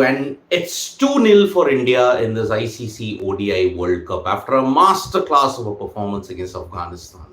And it's 2-0 for India in this ICC ODI World Cup after a masterclass of a performance against Afghanistan.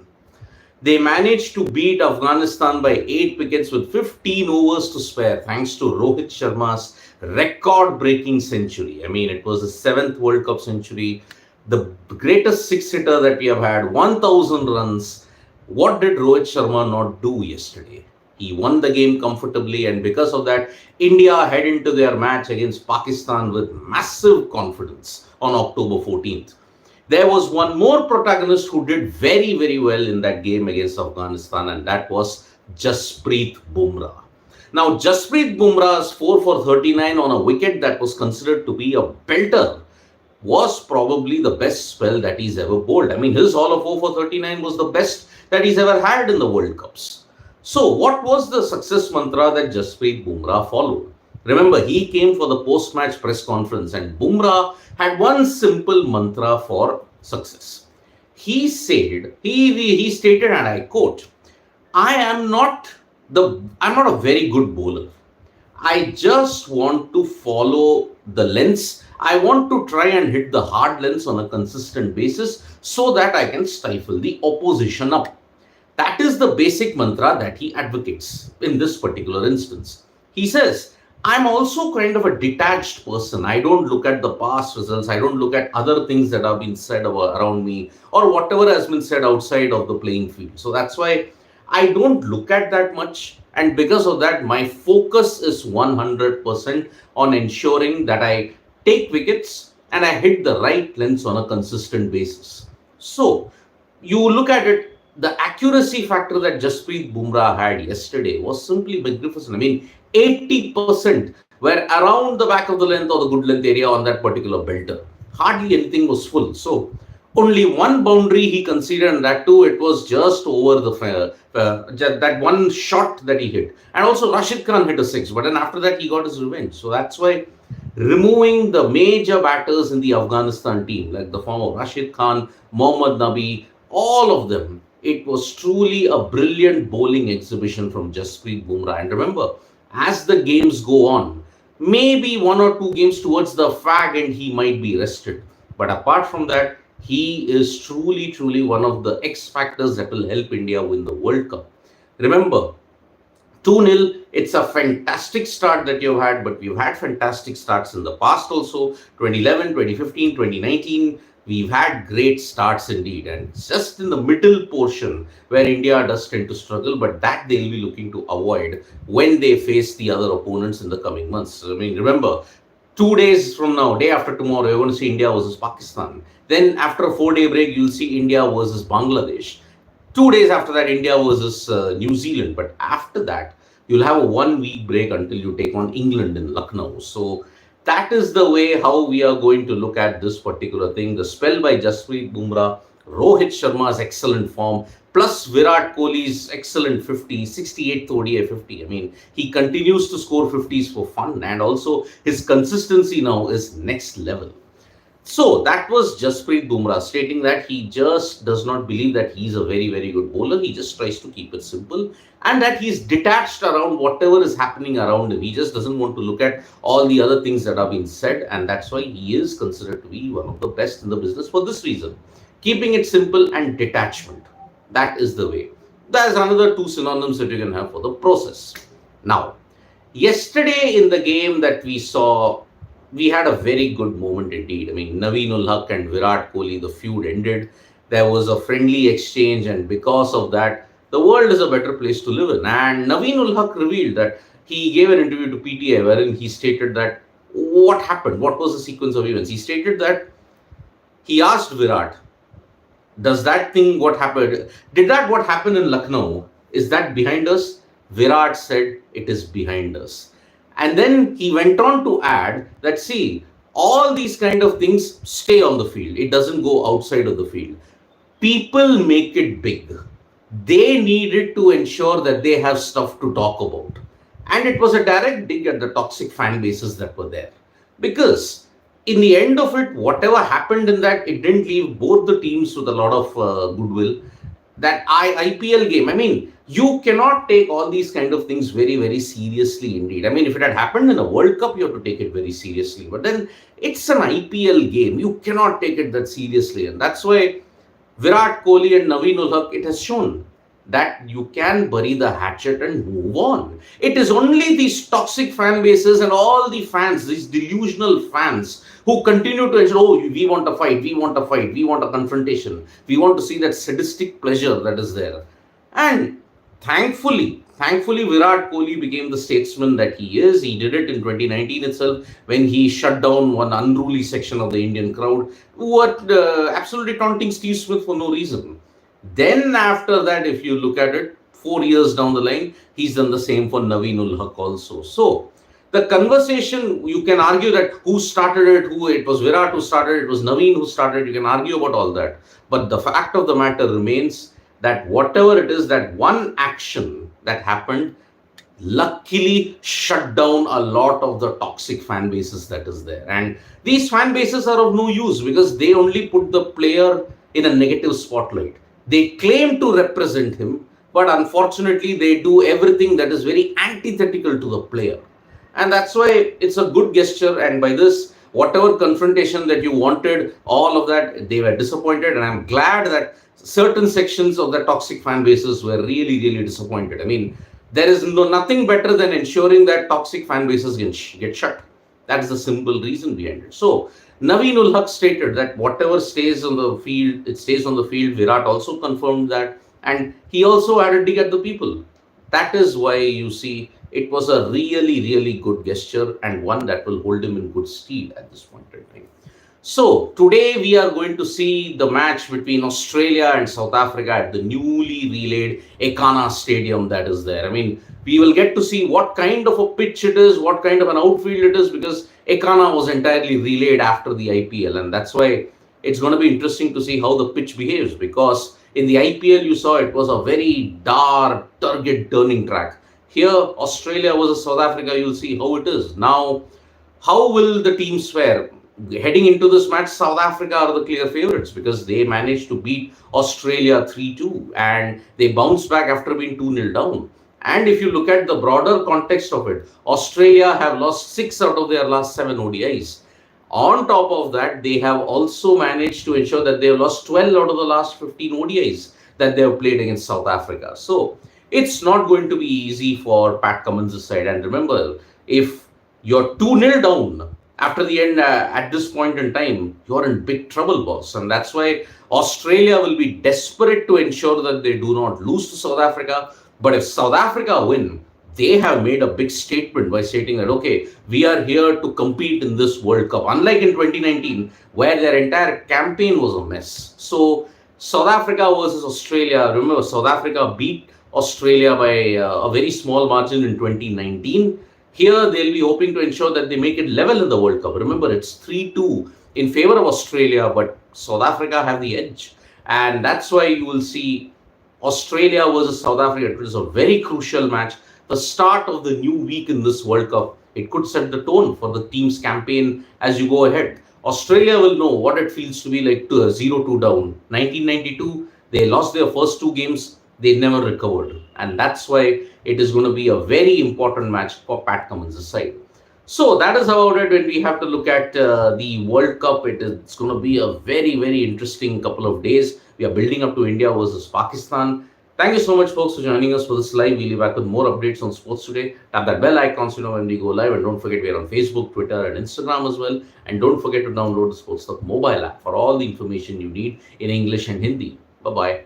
They managed to beat Afghanistan by 8 wickets with 15 overs to spare, thanks to Rohit Sharma's record breaking century. I mean, it was his 7th World Cup century, the greatest six hitter that we have had, 1,000 runs. What did Rohit Sharma not do yesterday? He won the game comfortably, and because of that, India head into their match against Pakistan with massive confidence on October 14th. There was one more protagonist who did very, very well in that game against Afghanistan, and that was Jasprit Bumrah. Now, Jasprit Bumrah's 4 for 39 on a wicket that was considered to be a belter was probably the best spell that he's ever bowled. I mean, his haul of 4 for 39 was the best that he's ever had in the World Cups. So, what was the success mantra that Jasprit Bumrah followed? Remember, he came for the post-match press conference, and Bumrah had one simple mantra for success. He said, he stated, and I quote, I'm not a very good bowler. I just want to follow the lengths. I want to try and hit the hard lengths on a consistent basis so that I can stifle the opposition up. That is the basic mantra that he advocates in this particular instance. He says, I'm also kind of a detached person. I don't look at the past results. I don't look at other things that have been said around me or whatever has been said outside of the playing field. So that's why I don't look at that much. And because of that, my focus is 100% on ensuring that I take wickets and I hit the right lengths on a consistent basis. So you look at it, the accuracy factor that Jasprit Bumrah had yesterday was simply magnificent. I mean, 80% were around the back of the length or the good length area on that particular belter. Hardly anything was full. So only one boundary he conceded, and that too, it was just over the that one shot that he hit. And also Rashid Khan hit a 6, but then after that he got his revenge. So that's why removing the major batters in the Afghanistan team, like the form of Rashid Khan, Mohammad Nabi, all of them, it was truly a brilliant bowling exhibition from Jasprit Bumrah. And remember, as the games go on, maybe 1 or 2 games towards the fag end, he might be rested. But apart from that, he is truly one of the X factors that will help India win the World Cup. Remember, 2-0, it's a fantastic start that you've had, but we've had fantastic starts in the past also. 2011, 2015, 2019. We've had great starts indeed, and it's just in the middle portion where India does tend to struggle, but that they'll be looking to avoid when they face the other opponents in the coming months. I mean, remember, 2 days from now, day after tomorrow, you're going to see India versus Pakistan. Then after a 4-day break, you'll see India versus Bangladesh. 2 days after that, India versus New Zealand. But after that, you'll have a 1-week break until you take on England in Lucknow. So that is the way how we are going to look at this particular thing. The spell by Jasprit Bumrah, Rohit Sharma's excellent form, plus Virat Kohli's excellent 50, 68th ODI 50. I mean, he continues to score 50s for fun, and also his consistency now is next level. So that was Jasprit Bumrah stating that he just does not believe that he's a very good bowler. He just tries to keep it simple, and that he's detached around whatever is happening around him. He just doesn't want to look at all the other things that are being said, and that's why he is considered to be one of the best in the business for this reason. Keeping it simple and detachment. That is the way. There's another 2 synonyms that you can have for the process. Now, yesterday in the game that we saw, we had a very good moment indeed. I mean, Naveen and Virat Kohli, the feud ended. There was a friendly exchange, and because of that, the world is a better place to live in. And Naveen revealed that he gave an interview to PTI wherein he stated that what happened, what was the sequence of events. He stated that he asked Virat, does that thing what happened, did that what happened in Lucknow, is that behind us? Virat said it is behind us. And then he went on to add that, see, all these kind of things stay on the field. It doesn't go outside of the field. People make it big. They needed to ensure that they have stuff to talk about. And it was a direct dig at the toxic fan bases that were there. Because in the end of it, whatever happened in that, it didn't leave both the teams with a lot of goodwill. that IPL game. I mean, you cannot take all these kind of things very, very seriously indeed. I mean, if it had happened in a World Cup, you have to take it very seriously. But then it's an IPL game. You cannot take it that seriously. And that's why Virat Kohli and Naveen ul Haq, it has shown that you can bury the hatchet and move on. It is only these toxic fan bases and all the fans, these delusional fans, who continue to say, oh, we want a fight, we want a fight, we want a confrontation, we want to see that sadistic pleasure that is there. And thankfully, Virat Kohli became the statesman that he is. He did it in 2019 itself when he shut down one unruly section of the Indian crowd who were absolutely taunting Steve Smith for no reason. Then after that, if you look at it, 4 years down the line, he's done the same for Naveen ul Haq also. So the conversation, you can argue that who started it, who it was Virat who started it, it was Naveen who started it, you can argue about all that. But the fact of the matter remains that whatever it is, that one action that happened luckily shut down a lot of the toxic fan bases that is there. And these fan bases are of no use because they only put the player in a negative spotlight. They claim to represent him, but unfortunately they do everything that is very antithetical to the player. And that's why it's a good gesture. And by this, whatever confrontation that you wanted, all of that, they were disappointed. And I'm glad that certain sections of the toxic fan bases were really, really disappointed. I mean, there is nothing better than ensuring that toxic fan bases get shut. That is the simple reason behind it. So Naveen ul Haq stated that whatever stays on the field, it stays on the field. Virat also confirmed that. And he also had a dig at the people. That is why you see it was a really, really good gesture and one that will hold him in good stead at this point in time. So today we are going to see the match between Australia and South Africa at the newly relaid Ekana Stadium that is there. I mean, we will get to see what kind of a pitch it is, what kind of an outfield it is, because Ekana was entirely relayed after the IPL, and that's why it's going to be interesting to see how the pitch behaves, because in the IPL you saw it was a very dark, turgid turning track. Here, Australia versus South Africa, you'll see how it is. Now, how will the teams fare? Heading into this match, South Africa are the clear favorites because they managed to beat Australia 3-2 and they bounced back after being 2-0 down. And if you look at the broader context of it, Australia have lost 6 out of their last 7 ODIs. On top of that, they have also managed to ensure that they have lost 12 out of the last 15 ODIs that they have played against South Africa. So it's not going to be easy for Pat Cummins' side. And remember, if you're 2-0 down after the end, at this point in time, you're in big trouble, boss. And that's why Australia will be desperate to ensure that they do not lose to South Africa. But if South Africa win, they have made a big statement by stating that, okay, we are here to compete in this World Cup. Unlike in 2019, where their entire campaign was a mess. So South Africa versus Australia, remember, South Africa beat Australia by a very small margin in 2019. Here, they'll be hoping to ensure that they make it level in the World Cup. Remember, it's 3-2 in favor of Australia, but South Africa have the edge. And that's why you will see Australia versus South Africa. It is a very crucial match. The start of the new week in this World Cup, it could set the tone for the team's campaign as you go ahead. Australia will know what it feels to be like 0-2 down. 1992, they lost their first 2 games. They never recovered. And that's why it is going to be a very important match for Pat Cummins' side. So that is about it when we have to look at the World Cup. It's going to be a very, very interesting couple of days. We are building up to India versus Pakistan. Thank you so much, folks, for joining us for this live. We'll be back with more updates on sports today. Tap that bell icon so you know when we go live. And don't forget, we're on Facebook, Twitter, and Instagram as well. And don't forget to download the Sports Talk mobile app for all the information you need in English and Hindi. Bye-bye.